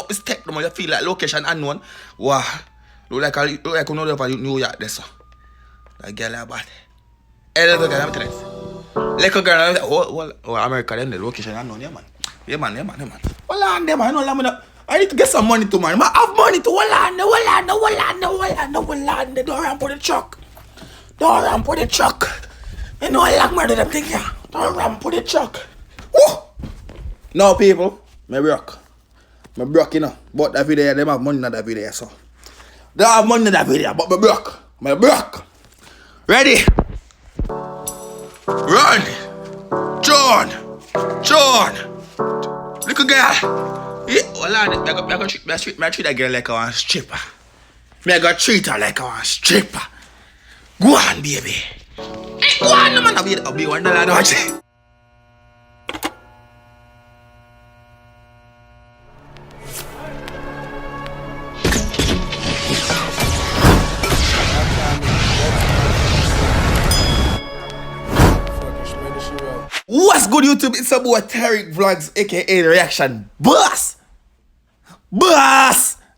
up his tech, you feel like location unknown. Wow. Look like you know over New York, this. That girl about. Hey, little girl, I'm telling you. Little girl, oh, America, then the location unknown, yeah, man. Yeah, man. Well, on them, I need to get some money to man. I have money to hold on. Don't run for the truck. You know I like murder them thing here. Don't run for the truck. Woo! No, people, me broke, you know. But that video, they have money in that video, so. They have money in that video, but me broke. Ready? Run! John! Little girl! Yeah, well, I treat that girl like a stripper. I go treat her like a stripper. Go on, baby. Hey, go on, man. I'll be one dollar, don't you? What's good, YouTube? It's your boy Tyrekevlogs, aka the Reaction Boss.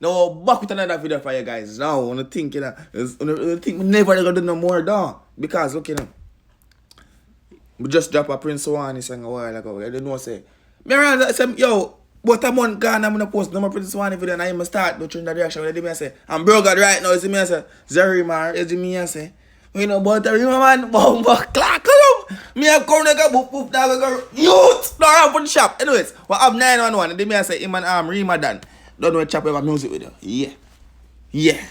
No, back with another video for you guys. Now, I want to think, you know, we never gonna do no more, though. Because, look, you know, we just drop a Prince Wani song a while ago. I don't know, say, I say, yo, but a month gone, I'm gonna post no more Prince Wani video, and I'm gonna start the Trinidad reaction. What I say, I'm broke right now. You see me, I say, Zerimar, you see me, I say, you know, but Riima, man, bomba, clack, me have come like a boop, dog, youth, don't run for the shop. Anyways, what have 911, and then I say, him and Riima done. Don't know chop ever music video. Yeah.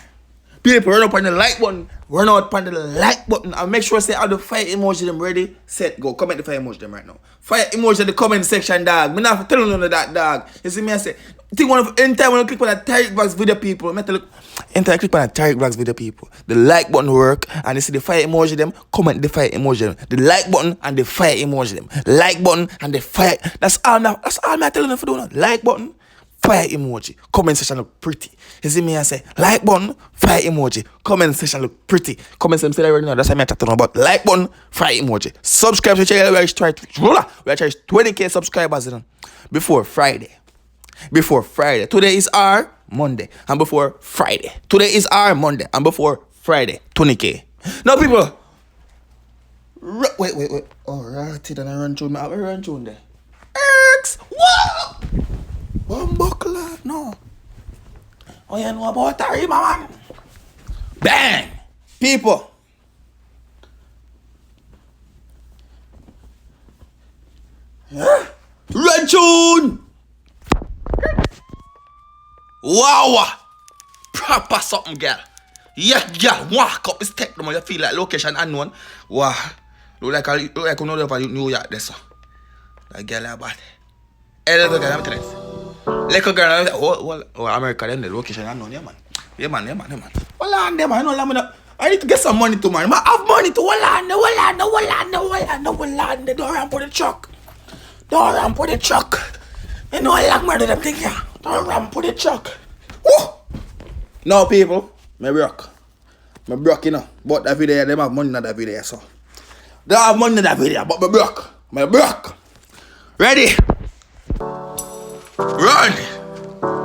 People, run up on the like button. And make sure say all the fire emoji them ready, set, go. Comment the fire emoji them right now. Fire emoji in the comment section, dog. Me not tell you none of that, dog. You see me, I say, anytime when you click on that Tyrekevlogs video, people, anytime I click on that Tyrekevlogs video, people, the like button work, and you see the fire emoji them, comment the fire emoji them. The like button and the fire emoji them. Like button and the fire. That's all now. That's all I'm telling them for doing. Like button, fire emoji. Comment section look pretty. You see me, I say, like button, fire emoji. Comment section look pretty. Comment section say already know. That's why I'm talking about like button, fire emoji. Subscribe to the channel. We try 20k subscribers, you know, before Friday. Today is our Monday. And before Friday. Today is our Monday. And before Friday. 20k. Now, people. Wait. Oh, right. Then I run through me. I run through there. What? Buckler, no. Oh, you know about Riima, man. Bang! People. Huh? Red tune! Wow! Proper something, girl. Yeah, girl. Walk up his tech, you feel like location unknown. Wow. Look like you know over New York, this. That girl about. Hey, little girl, I'm telling you. Little girl, oh, America, then the location unknown, yeah, man. Yeah, man. Well, on them, I need to get some money to man. I have money to hold on. Don't run for the truck. You know I like murder them thing here. Don't run for the truck. Woo! No, people, me broke, you know. But that video, they have money in that video, so. They have money in that video, but me broke. Ready? Run!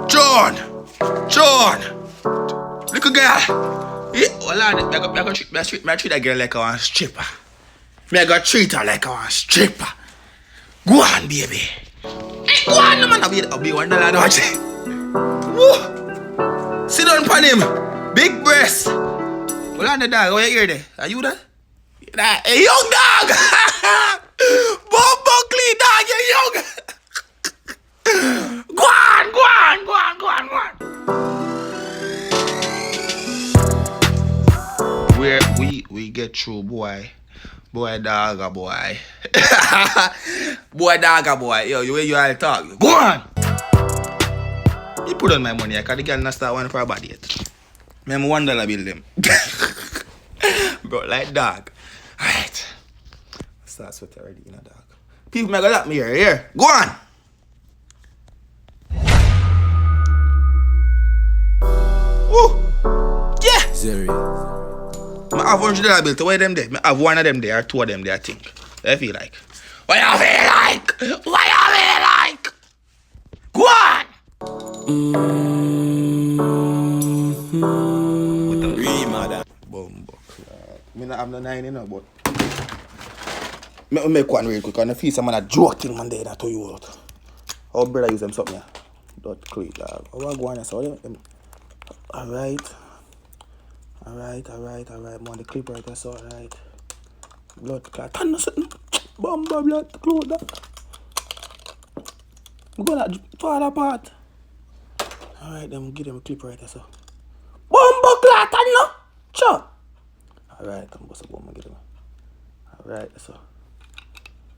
John! Little girl! Yeah, well, I treat that girl like a stripper. I go treat her like a stripper. Go on, baby. Hey, go on, man. I'll be one dollar, don't you? Woo! Sit down upon him. Big breast. Well, on the dog, what you hear there? Are you that? Hey, young dog! Buckley, dog, you're young! Go on. We get through, boy. Boy, dogga, boy. Boy. Yo, you all talk. Go on. You put on my money, because the girl not start one for a body yet. I'm $1 bill them. Bro, like dog. Alright. Start sweating already, you know, dog. People may go lock me here. Go on. Yeah! Zerimar. I have $100 bill to wear them there. I have one of them there or two of them there, I think. I feel like. What you feel like? Go on! Riima that. Bumbo. Me not have no 9, you know, but me make one real quick. And I feel some man a joking man there that to you out. Our brother use them something. Dot click dog. I want to go on so alright. Man, the clip right there, so alright. Blood clot. Turn no something. Bumbo blood clot that. I'm gonna fall apart. Alright, then give them a clip right there, so. Bumbo clot, turn no. Sure. Alright, I'm going to go and get him. Alright, so.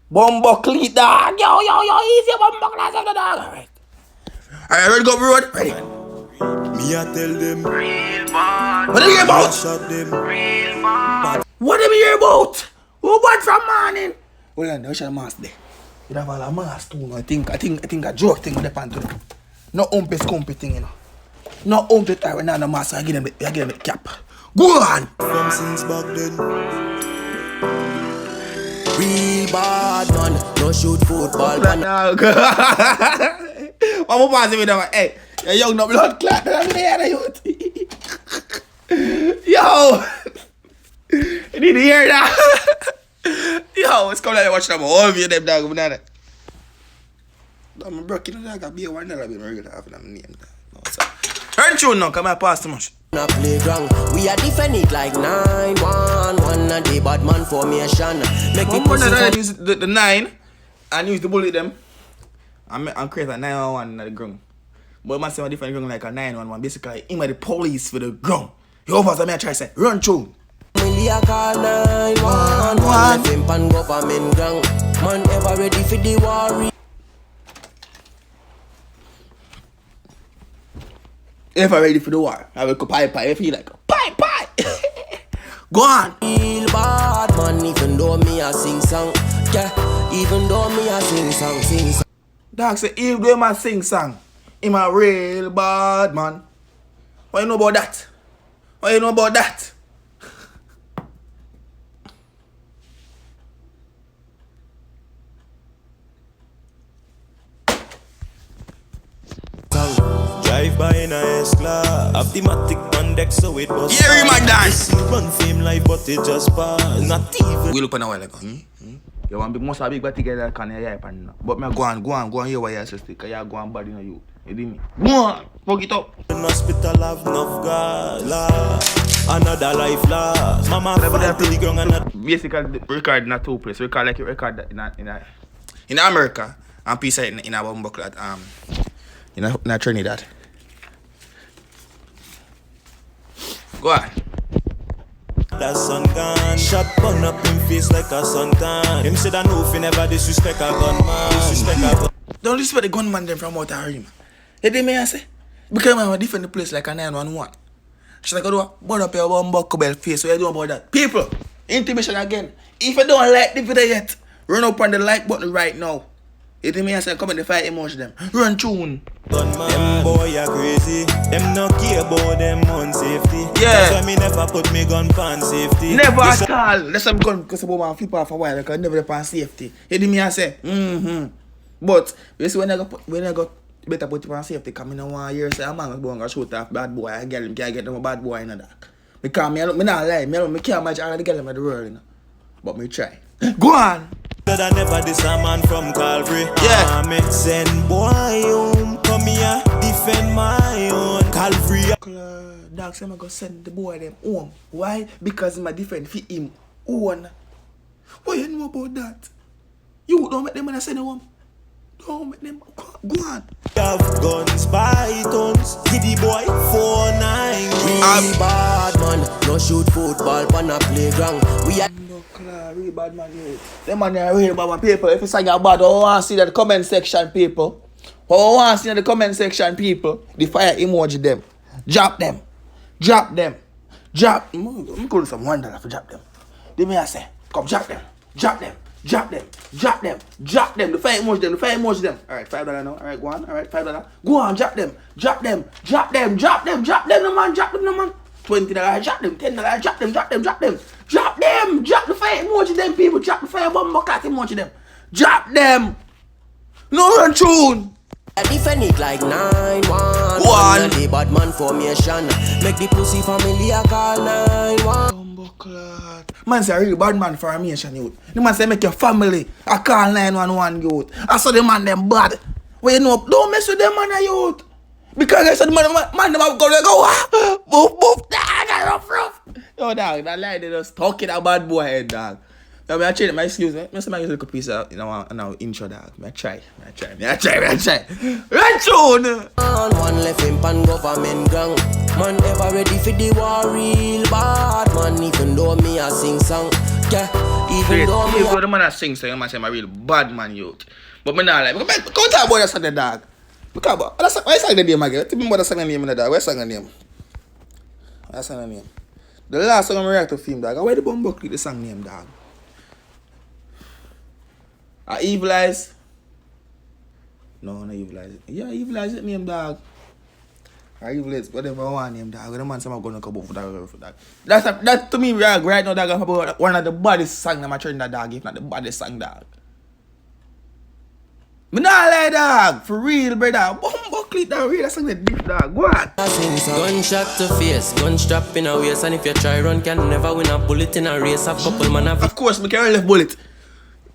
Bumbo cleat dog. Yo, easy bumbo class of the dog. Alright. Alright, ready to go road? Ready. Me I tell them Real bad. What do you hear I about? shot them. Real bad. What do you hear about? Who bad from morning? Well, then, what's your mask there? You have all a mask too, no? I think a joke thing with the pant too. No umpy scumpy thing, you know. No umpy tie when I'm the mask, I give them the cap. Go on! From since back then. Real bad man, no shoot football man. I'm pass it with them. Hey, you young no blood clot. I'm there, youth. Yo! You need to hear that? Yo, it's coming out and watch them all of you, them dog. I'm broken the dog. I'll be a one dollar. I'll be regular half of them name. No, so. Turn tune now, come on, pass too much. On a playground, we are defend it like 9-1-1 a day bad man formation. Make One it more than pussy use the 9 and use the bullet them and create a 9-1-1 in the ground. But I say a different ground like a 9-1-1. Basically, him are the police for the ground. You over so I try to say, run through. Media call 9-1-1. FM pan government ground. Man ever ready for the war. If I'm ready for the war, I will go pie. If you like, pie. Go on. Real bad man, even though me a sing song. Yeah, even though me a sing song. Dog say, if they man sing song, him a real bad man. What you know about that? Drive by in a S-Class. Automatic on deck so it was. Yeah, Riima dance. Run fame life but it just pass. Not even. We look on a while ago. You want to be most of big but together can you hype and but me go on hear what you say because you go on bad in you. You dig me? Go on, fuck it up. In hospital have enough God. Another life lost. Mama fall to the ground and Basically record in a two place. Record like you record in America and piece in a bumbo clat in a Trinidad. Go on. that sun gone. Shot bun up in face like a suntan. Him said I know if you never disrespect a gunman. Don't disrespect the gunman them from out of Riima. You did me I say? Because I'm a different place like a 911. She's like, do burn up your bum buckle bell face. So you doing about that? People, intimation again. If you don't like the video yet, run up on the like button right now. You did me I say, come in the fight emotion them. Run tune. Gunman. Them boy are crazy. Them no care about them on safety. Yeah. That's why me never put me gun pan safety. Never at all. That's why I'm going because I'm going to flip off a while because I never pan safety. You did me I say, But you see when I got better put it on safety, because I don't want to hear say a man going to shoot off bad boy. I get him, can't get them a bad boy in the dark. Because I not lie, I can't match all the girls in the world, you know. But me try. Go on. Said I never diss a man from Calvary. Yeah. Me send boy home, come here, defend my own Calvary. Dog say I'm going to send the boy them home. Why? Because I'm different for him own. What you know about that? You don't make them when I send them home. Don't make them go on. Have guns by tons. Giddy boy 4-9. We bad man, no shoot football on a playground. We are Real bad man, yeah. Them man are real bad man. People, if you say you're bad, I want to see that the comment section, people. I want to see that the comment section, people. The fire emoji them. Drop them. Drop them. Drop. I'm going to some $1 for drop them. They may I say, come drop them. Drop them. Drop them. Drop them. Drop them. The fire emoji them. The fire emoji them. Alright, $5 now. Alright, go on. Alright, $5. Go on, drop them. Drop them. Drop them. Drop them. Drop them, no man. Drop them, no man. $20, drop them. $10, drop them. Drop them. Drop them. Drop them. Drop the fire emoji them, people. Drop the fire bomb cat emoji them. Drop them. No run tune. I defend it like 9-1. One. The bad man formation. Make the pussy family a call 9-1. Man say a real bad man formation, youth. The man say make your family a call 911, youth. I saw the man them bad. Well, you know, don't mess with them man, youth. Because I said the man them have go, boof, rough. Yo, dog, that lie they just talking a bad boy head, dog. Now, I change my excuse, man. I say my little piece of, intro, dog. I try. Right tune! One left him pan government gang. Man ever ready for the war real bad. Man, even though me a sing song. Yeah, even though me the man that sing song, man say I'm a real bad man, youth. But me not like, come talk about that song, the dog. Because, why song the name again? Tell me about the song the name, the dog. Why song the name? What's the name? The last song I react to film, dog. Why the bumbo click the song name, dog? Evil Eyes? No, not Evil Eyes. Yeah, Evil Eyes is name, dog. Evil Eyes, whatever I want name, dog. The man say I'm going to come up for that. That to me, right now, dog, I'm about one of the baddest songs I'm trying that dog, if not the baddest song, dog. Me not lie, dog. For real, brother. Bumbo click that real, that song the deep, dog. Go on. Gunshot to face, gun strap in a waist. And if you try run, can never win a bullet in a race. A couple man have. Of course, me can't left bullet.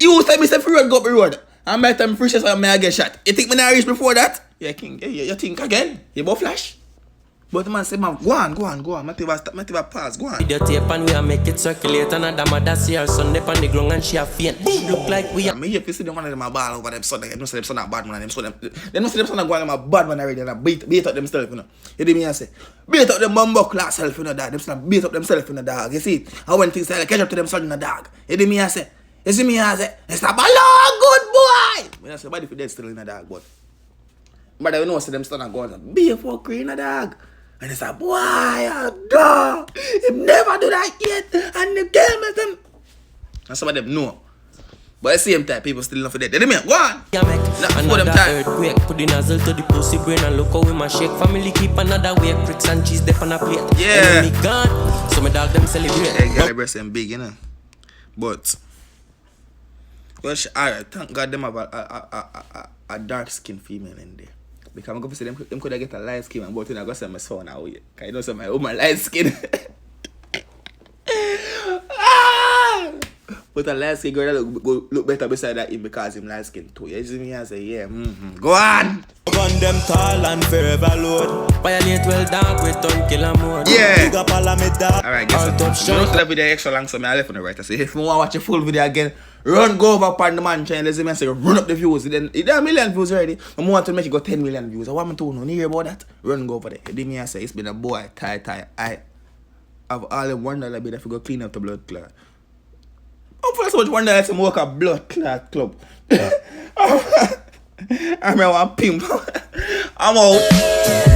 You tell me say free road go up the road. And by the time free shot I get shot. You think me not reach before that? Yeah, king. You think again? You both flash? But the man say, man, go on. Mativa pass, go on. Video tape and we a make it circulate. Another mother see her son up on the ground and she a faint. Look like we are. Me here, you see them one of them a ball over them son. They don't say them son a bad man. Them son a go on them a bad man already. And beat up themselves, you know. You hear me I say? Beat up them bumbo class self, you know, dog. Them son beat up themselves, you know, dog. You see it? And when things like catch up to them son, you know, dog. You hear me I say? You see me I say? It's a ball, good boy. I say, body for dead still in a dog, but I know see them son a go on. Be a fuck in a dog. And it's a boy, dog. He never do that yet. And the game is them. And some of them know. But at the same time, people still love for that. They didn't go on. Yeah, make another earthquake. Put the nozzle to the pussy brain and look how we my shake. Family keep another way. Bricks and cheese dip on a plate. Yeah. Enemy gone. So my dog them celebrate. Hey, girl, breast them big, you know. But, well, alright, thank God them have a dark skin female in there. Because I'm going to say them could get a light skin and but I go say my son now. Because I know say my woman light skin. But a light skin girl look better beside that him because him light skin too. You see me and say, yeah, Go on! Gun them tall and forever load. Violate well dark with ton killer mode. Big Yeah! up all of me dog. Alright, guess what? You know the video extra long so I left on the right. I say, if you want to watch a full video again, run go over upon the man channel. Let's say, run up the views. Then it a million views already. I want to make it go 10 million views. I want me to know. You hear about that? Run go over there. You me I say, it's been a boy, tie. I have all the wonder I've been if you go clean up the blood clot. I'm for so much wonder that some work a blood clot club. I remember one pimp. I'm out.